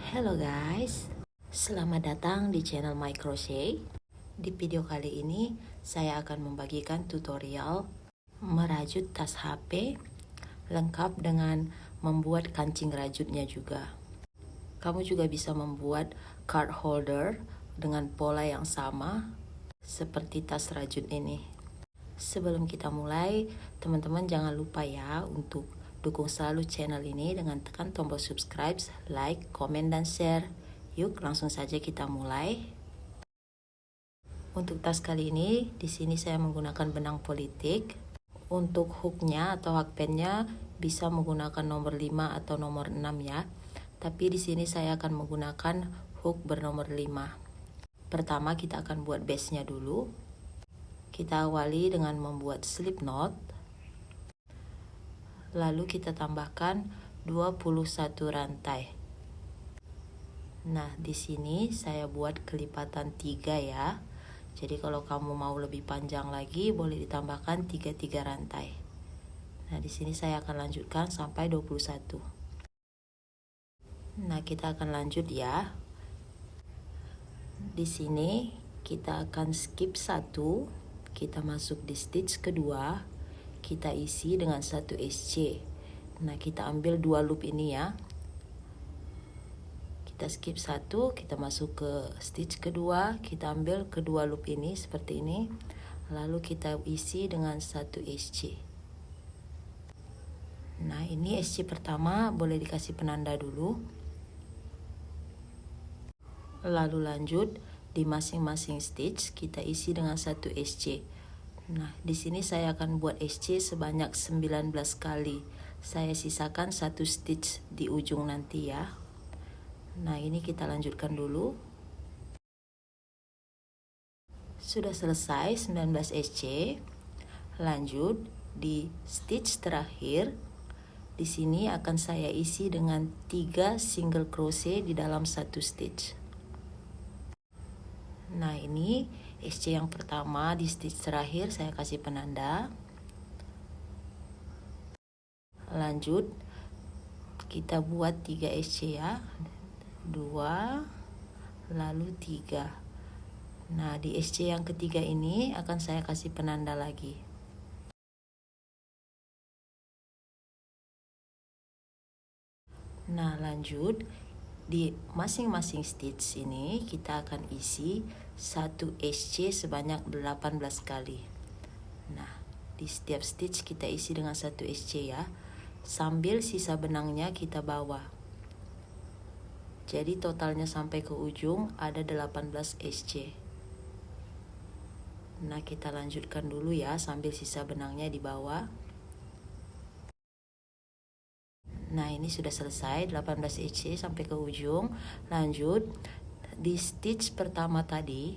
Hello guys, selamat datang di channel My Crochet. Di video kali ini saya akan membagikan tutorial merajut tas HP lengkap dengan membuat kancing rajutnya juga. Kamu juga bisa membuat card holder dengan pola yang sama seperti tas rajut ini. Sebelum kita mulai, teman-teman jangan lupa ya untuk dukung selalu channel ini dengan tekan tombol subscribe, like, komen, dan share. Yuk langsung saja kita mulai. Untuk tas kali ini, di sini saya menggunakan benang politik. Untuk hooknya atau hakpennya bisa menggunakan nomor 5 atau nomor 6 ya. Tapi di sini saya akan menggunakan hook bernomor 5. Pertama kita akan buat base-nya dulu. Kita awali dengan membuat slip knot. Lalu kita tambahkan 21 rantai. Nah, di sini saya buat kelipatan 3 ya. Jadi kalau kamu mau lebih panjang lagi boleh ditambahkan 33 rantai. Nah, di sini saya akan lanjutkan sampai 21. Nah, kita akan lanjut ya. Di sini kita akan skip 1, kita masuk di stitch kedua, kita isi dengan 1 SC. Nah, kita ambil 2 loop ini ya. Kita skip 1, kita masuk ke stitch kedua, kita ambil kedua loop ini seperti ini. Lalu kita isi dengan 1 SC. Nah, ini SC pertama boleh dikasih penanda dulu. Lalu lanjut di masing-masing stitch kita isi dengan 1 SC. Nah, di sini saya akan buat SC sebanyak 19 kali. Saya sisakan 1 stitch di ujung nanti ya. Nah, ini kita lanjutkan dulu. Sudah selesai 19 SC. Lanjut di stitch terakhir. Di sini akan saya isi dengan 3 single crochet di dalam 1 stitch. Nah, ini SC yang pertama di stitch terakhir saya kasih penanda. Lanjut kita buat 3 SC ya. 2 lalu 3. Nah, di SC yang ketiga ini akan saya kasih penanda lagi. Nah, lanjut di masing-masing stitch ini kita akan isi 1 SC sebanyak 18 kali. Nah, di setiap stitch kita isi dengan 1 SC ya. Sambil sisa benangnya kita bawa. Jadi totalnya sampai ke ujung ada 18 SC. Nah, kita lanjutkan dulu ya sambil sisa benangnya di bawah. Nah, ini sudah selesai 18 SC sampai ke ujung. Lanjut di stitch pertama tadi,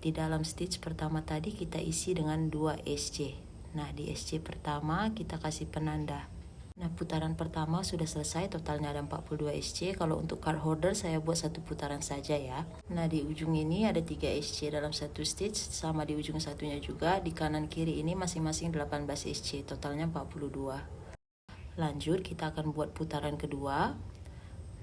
di dalam stitch pertama tadi kita isi dengan 2 SC. Nah, di SC pertama kita kasih penanda. Nah, putaran pertama sudah selesai, totalnya ada 42 SC. Kalau untuk card holder saya buat 1 putaran saja ya. Nah, di ujung ini ada 3 SC dalam 1 stitch, sama di ujung satunya juga. Di kanan kiri ini masing-masing 18 SC, totalnya 42. Lanjut kita akan buat putaran kedua.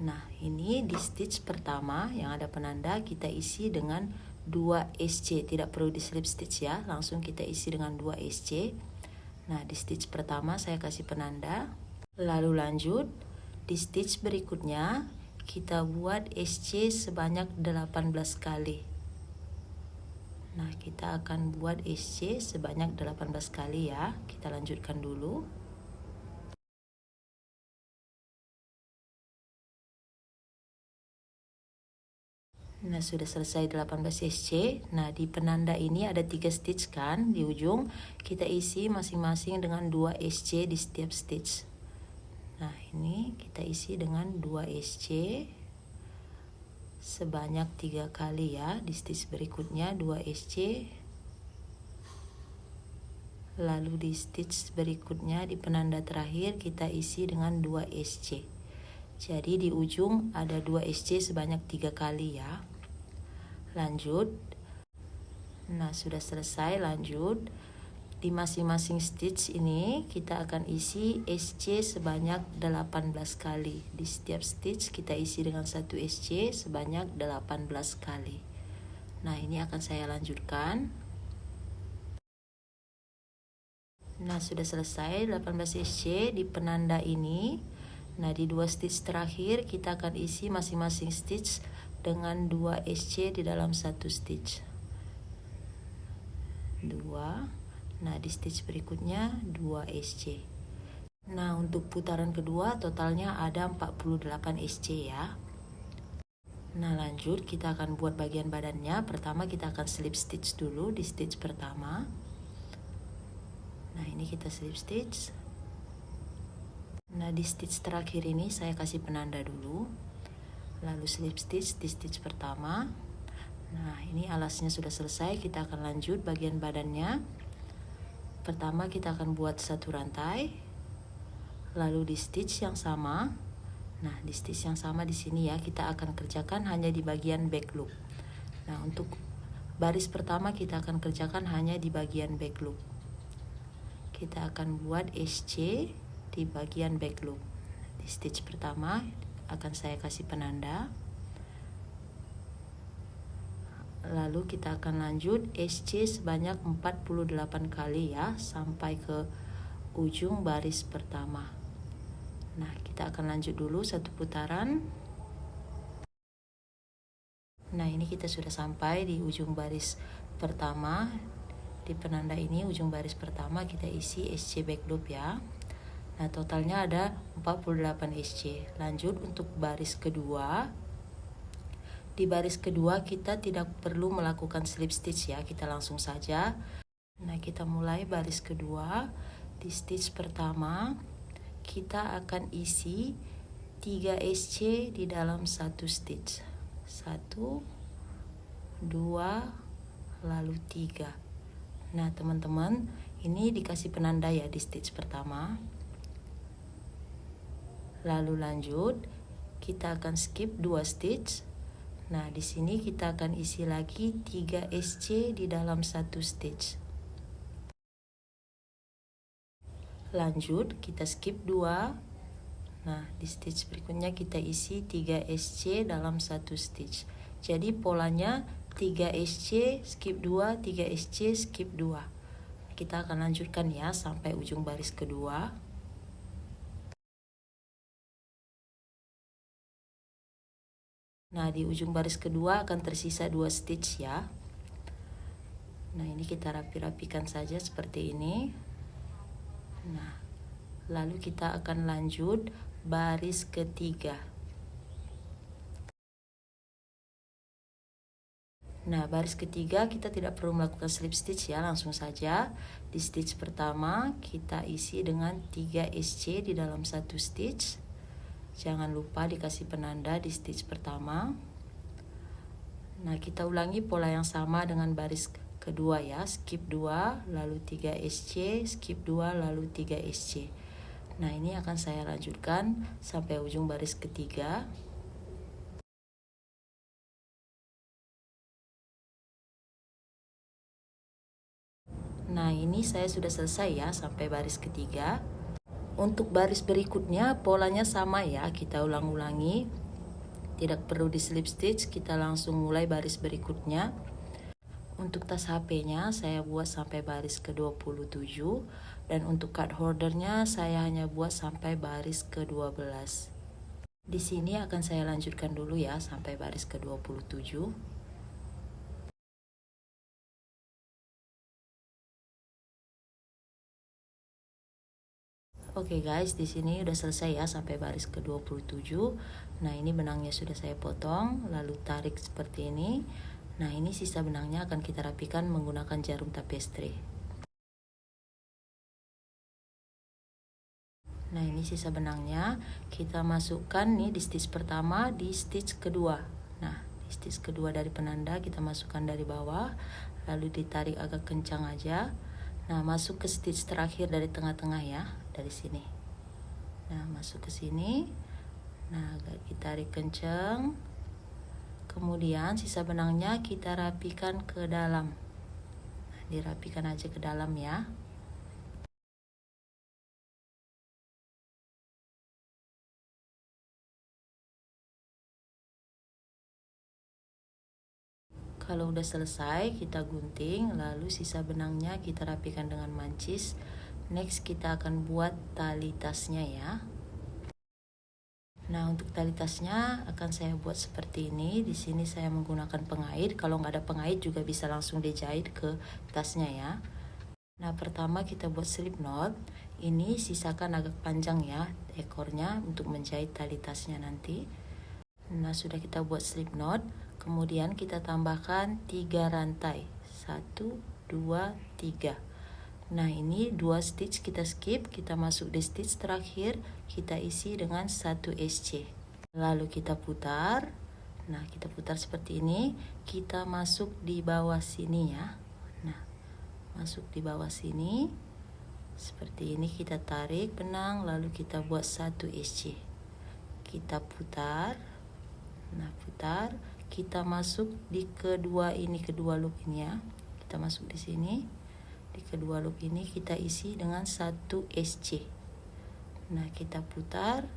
Nah, ini di stitch pertama yang ada penanda kita isi dengan 2 SC, tidak perlu di slip stitch ya, langsung kita isi dengan 2 SC. Nah, di stitch pertama saya kasih penanda. Lalu lanjut di stitch berikutnya kita buat SC sebanyak 18 kali. Nah, kita akan buat SC sebanyak 18 kali ya. Kita lanjutkan dulu. Nah, sudah selesai 18 SC. Nah, di penanda ini ada 3 stitch kan di ujung. Kita isi masing-masing dengan 2 SC di setiap stitch. Nah, ini kita isi dengan 2 SC sebanyak 3 kali ya. Di stitch berikutnya 2 SC. Lalu di stitch berikutnya di penanda terakhir kita isi dengan 2 SC. Jadi di ujung ada 2 SC sebanyak 3 kali ya. Lanjut. Nah, sudah selesai, lanjut. Di masing-masing stitch ini kita akan isi SC sebanyak 18 kali. Di setiap stitch kita isi dengan satu SC sebanyak 18 kali. Nah, ini akan saya lanjutkan. Nah, sudah selesai 18 SC di penanda ini. Nah, di dua stitch terakhir kita akan isi masing-masing stitch dengan 2 SC di dalam satu stitch. 2. Nah, di stitch berikutnya 2 SC. Nah, untuk putaran kedua totalnya ada 48 SC ya. Nah, lanjut kita akan buat bagian badannya. Pertama kita akan slip stitch dulu di stitch pertama. Nah, ini kita slip stitch. Nah, di stitch terakhir ini saya kasih penanda dulu. Lalu slip stitch di stitch pertama. Nah, ini alasnya sudah selesai. Kita akan lanjut bagian badannya. Pertama kita akan buat satu rantai. Lalu di stitch yang sama. Nah, di stitch yang sama di sini ya, kita akan kerjakan hanya di bagian back loop. Nah, untuk baris pertama kita akan kerjakan hanya di bagian back loop. Kita akan buat SC di bagian back loop. Di stitch pertama akan saya kasih penanda. Lalu kita akan lanjut SC sebanyak 48 kali ya, sampai ke ujung baris pertama. Nah, kita akan lanjut dulu satu putaran. Nah, ini kita sudah sampai di ujung baris pertama. Di penanda ini ujung baris pertama kita isi SC back loop ya. Nah, totalnya ada 48 SC. Lanjut untuk baris kedua. Di baris kedua kita tidak perlu melakukan slip stitch ya, kita langsung saja. Nah, kita mulai baris kedua. Di stitch pertama kita akan isi 3 SC di dalam satu stitch. 1, 2, lalu 3. Nah, teman-teman, ini dikasih penanda ya di stitch pertama. Lalu lanjut, kita akan skip 2 stitch. Nah, di sini kita akan isi lagi 3 SC di dalam satu stitch. Lanjut, kita skip 2. Nah, di stitch berikutnya kita isi 3 SC dalam satu stitch. Jadi polanya 3 SC, skip 2, 3 SC, skip 2. Kita akan lanjutkan ya sampai ujung baris kedua. Nah, di ujung baris kedua akan tersisa 2 stitch ya. Nah, ini kita rapi-rapikan saja seperti ini. Nah, lalu kita akan lanjut baris ketiga. Nah, baris ketiga kita tidak perlu melakukan slip stitch ya, langsung saja. Di stitch pertama kita isi dengan 3 SC di dalam satu stitch. Jangan lupa dikasih penanda di stitch pertama. Nah, kita ulangi pola yang sama dengan baris kedua ya. Skip 2, lalu 3 SC, skip 2, lalu 3 SC. Nah, ini akan saya lanjutkan sampai ujung baris ketiga. Nah, ini saya sudah selesai ya sampai baris ketiga. Untuk baris berikutnya polanya sama ya, kita ulang-ulangi. Tidak perlu di slip stitch, kita langsung mulai baris berikutnya. Untuk tas HP-nya saya buat sampai baris ke-27 dan untuk card holdernya saya hanya buat sampai baris ke-12. Di sini akan saya lanjutkan dulu ya sampai baris ke-27. Oke guys, di sini udah selesai ya sampai baris ke-27. Nah, ini benangnya sudah saya potong, lalu tarik seperti ini. Nah, ini sisa benangnya akan kita rapikan menggunakan jarum tapestry. Nah, ini sisa benangnya kita masukkan nih di stitch pertama, di stitch kedua. Nah, di stitch kedua dari penanda kita masukkan dari bawah, lalu ditarik agak kencang aja. Nah, masuk ke stitch terakhir dari tengah-tengah ya, dari sini. Nah, masuk ke sini. Nah, agak ditarik kencang. Kemudian sisa benangnya kita rapikan ke dalam. Nah, dirapikan aja ke dalam ya. Kalau udah selesai, kita gunting, lalu sisa benangnya kita rapikan dengan mancis. Next, kita akan buat tali tasnya ya. Nah, untuk tali tasnya akan saya buat seperti ini. Di sini saya menggunakan pengait. Kalau nggak ada pengait juga bisa langsung dijahit ke tasnya ya. Nah, pertama kita buat slip knot. Ini sisakan agak panjang ya ekornya untuk menjahit tali tasnya nanti. Nah, sudah kita buat slip knot. Kemudian kita tambahkan 3 rantai. 1, 2, 3. Nah, ini 2 stitch kita skip, kita masuk di stitch terakhir, kita isi dengan 1 SC. Lalu kita putar. Nah, kita putar seperti ini, kita masuk di bawah sini ya. Nah, masuk di bawah sini. Seperti ini kita tarik benang, lalu kita buat 1 SC. Kita putar. Nah, putar, kita masuk di kedua loop ini ya. Kita masuk di sini. Di kedua loop ini kita isi dengan 1 SC. Nah, kita putar,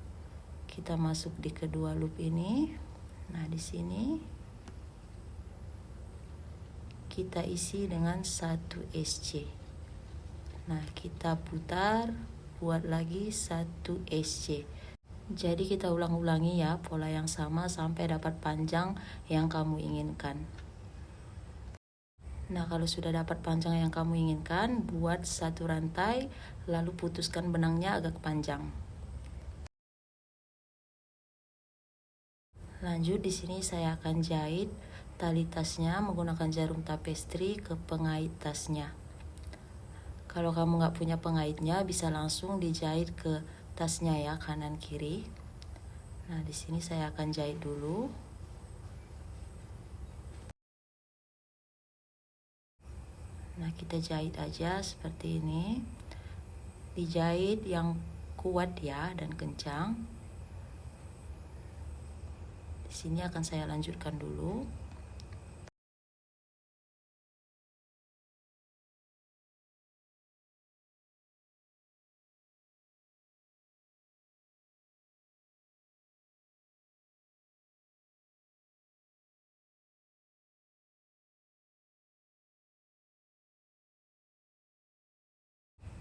kita masuk di kedua loop ini. Nah, di sini kita isi dengan 1 SC. Nah, kita putar, buat lagi 1 SC. Jadi kita ulang-ulangi ya pola yang sama sampai dapat panjang yang kamu inginkan. Nah, kalau sudah dapat panjang yang kamu inginkan, buat 1 rantai, lalu putuskan benangnya agak panjang. Lanjut, di sini saya akan jahit tali tasnya menggunakan jarum tapestri ke pengait tasnya. Kalau kamu nggak punya pengaitnya, bisa langsung dijahit ke tasnya ya, kanan kiri. Nah, di sini saya akan jahit dulu. Nah, kita jahit aja seperti ini. Dijahit yang kuat ya dan kencang. Di sini akan saya lanjutkan dulu.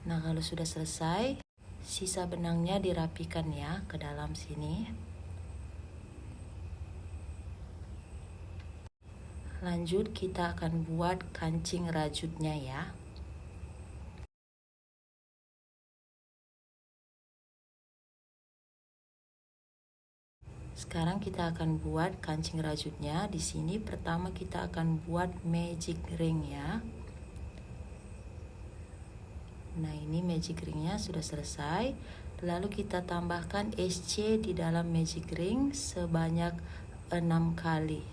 Nah, kalau sudah selesai, sisa benangnya dirapikan ya ke dalam sini. Lanjut, kita akan buat kancing rajutnya ya. Sekarang kita akan buat kancing rajutnya. Di sini pertama kita akan buat magic ring ya. Nah, ini magic ringnya sudah selesai. Lalu kita tambahkan SC di dalam magic ring sebanyak 6 kali.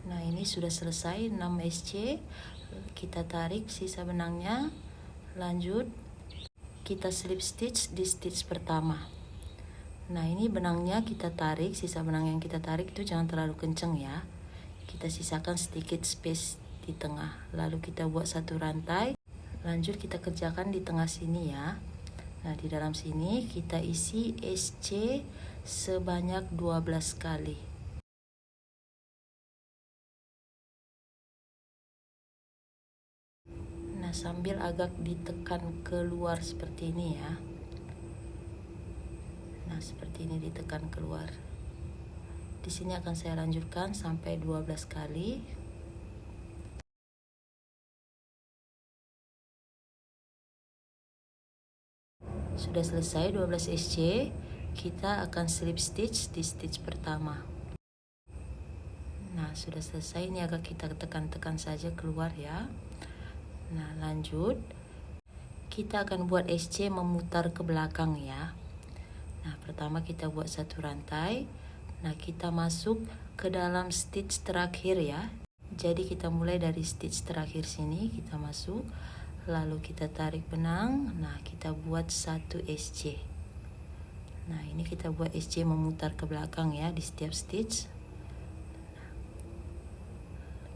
Nah, ini sudah selesai 6 SC. Kita tarik sisa benangnya. Lanjut, kita slip stitch di stitch pertama. Nah, ini benangnya kita tarik, sisa benang yang kita tarik itu jangan terlalu kencang ya. Kita sisakan sedikit space di tengah. Lalu kita buat 1 rantai. Lanjut kita kerjakan di tengah sini ya. Nah, di dalam sini kita isi SC sebanyak 12 kali. Nah, sambil agak ditekan keluar seperti ini ya. Nah, seperti ini ditekan keluar. Di sini akan saya lanjutkan sampai 12 kali. Sudah selesai 12 SC, kita akan slip stitch di stitch pertama. Nah, sudah selesai, ini agak kita tekan-tekan saja keluar ya. Nah, lanjut. Kita akan buat SC memutar ke belakang ya. Nah, pertama kita buat 1 rantai. Nah, kita masuk ke dalam stitch terakhir ya. Jadi kita mulai dari stitch terakhir sini, kita masuk. Lalu kita tarik benang. Nah, kita buat 1 SC. Nah, ini kita buat SC memutar ke belakang ya di setiap stitch.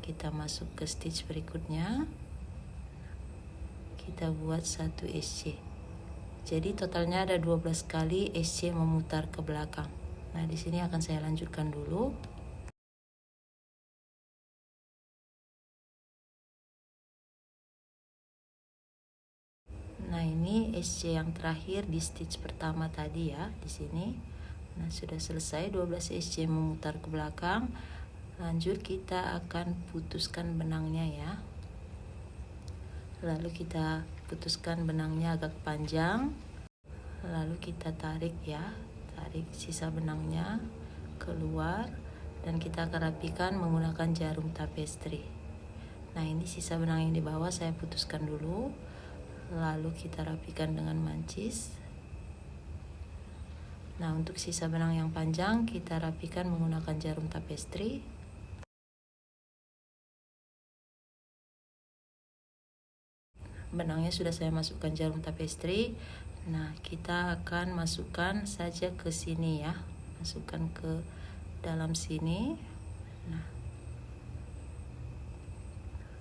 Kita masuk ke stitch berikutnya. Kita buat 1 SC. Jadi totalnya ada 12 kali SC memutar ke belakang. Nah, di sini akan saya lanjutkan dulu. Nah, ini SC yang terakhir di stitch pertama tadi ya, di sini. Nah, sudah selesai 12 SC memutar ke belakang. Lanjut kita akan putuskan benangnya ya. Lalu kita putuskan benangnya agak panjang. Lalu kita tarik ya, tarik sisa benangnya keluar dan kita akan rapikan menggunakan jarum tapestry. Nah, ini sisa benang yang di bawah saya putuskan dulu. Lalu kita rapikan dengan mancis. Nah, untuk sisa benang yang panjang kita rapikan menggunakan jarum tapestry. Benangnya sudah saya masukkan jarum tapestry. Nah, kita akan masukkan saja ke sini ya. Masukkan ke dalam sini. Nah,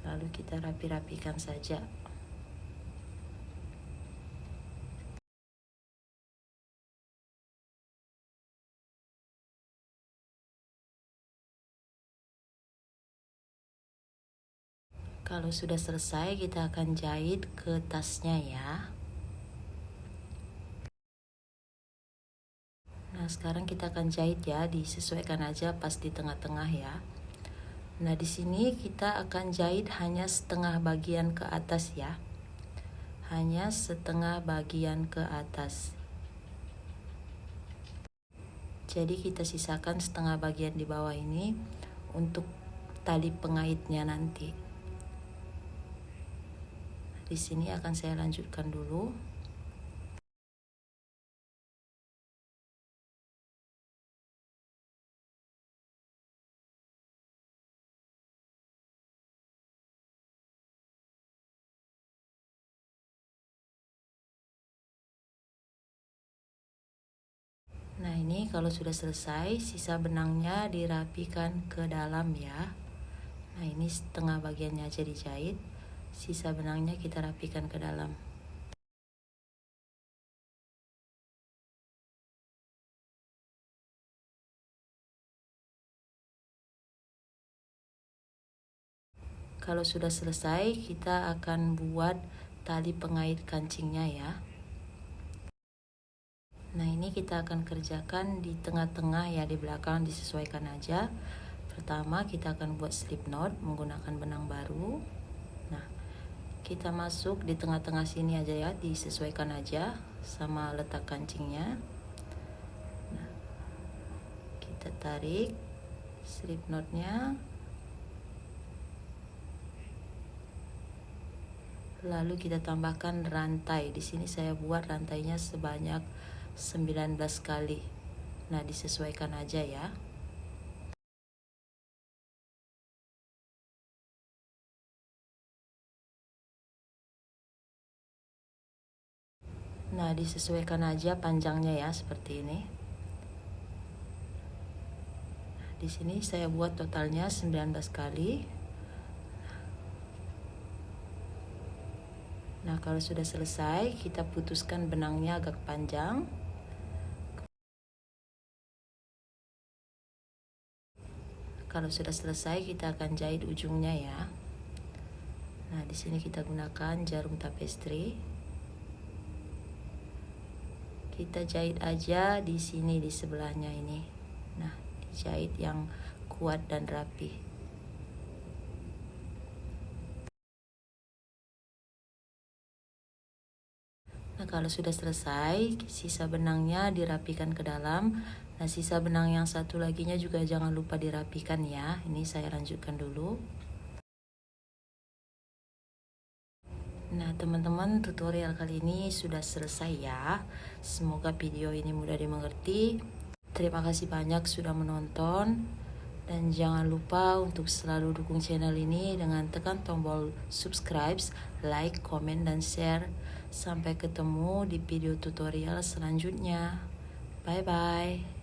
lalu kita rapi-rapikan saja. Kalau sudah selesai, kita akan jahit ke tasnya ya. Nah, sekarang kita akan jahit ya, disesuaikan aja pas di tengah-tengah ya. Nah, di sini kita akan jahit hanya setengah bagian ke atas ya. Hanya setengah bagian ke atas. Jadi kita sisakan setengah bagian di bawah ini untuk tali pengaitnya nanti. Di sini akan saya lanjutkan dulu. Nah, ini kalau sudah selesai, sisa benangnya dirapikan ke dalam ya. Nah, ini setengah bagiannya aja dijahit. Sisa benangnya kita rapikan ke dalam. Kalau sudah selesai, kita akan buat tali pengait kancingnya ya. Nah, ini kita akan kerjakan di tengah-tengah ya, di belakang disesuaikan aja. Pertama kita akan buat slip knot menggunakan benang baru. Nah, kita masuk di tengah-tengah sini aja ya, disesuaikan aja sama letak kancingnya. Nah, kita tarik slip knotnya. Lalu kita tambahkan rantai. Di sini saya buat rantainya sebanyak 19 kali. Nah, disesuaikan aja ya. Nah, disesuaikan aja panjangnya ya, seperti ini. Di sini saya buat totalnya 19 kali. Nah, kalau sudah selesai, kita putuskan benangnya agak panjang. Kalau sudah selesai, kita akan jahit ujungnya ya. Nah, di sini kita gunakan jarum tapestry. Kita jahit aja di sini di sebelahnya ini. Nah, dijahit yang kuat dan rapi. Nah, kalau sudah selesai, sisa benangnya dirapikan ke dalam. Nah, sisa benang yang satu laginya juga jangan lupa dirapikan ya. Ini saya lanjutkan dulu. Nah, teman-teman, tutorial kali ini sudah selesai ya. Semoga video ini mudah dimengerti. Terima kasih banyak sudah menonton. Dan jangan lupa untuk selalu dukung channel ini dengan tekan tombol subscribe, like, komen, dan share. Sampai ketemu di video tutorial selanjutnya. Bye-bye.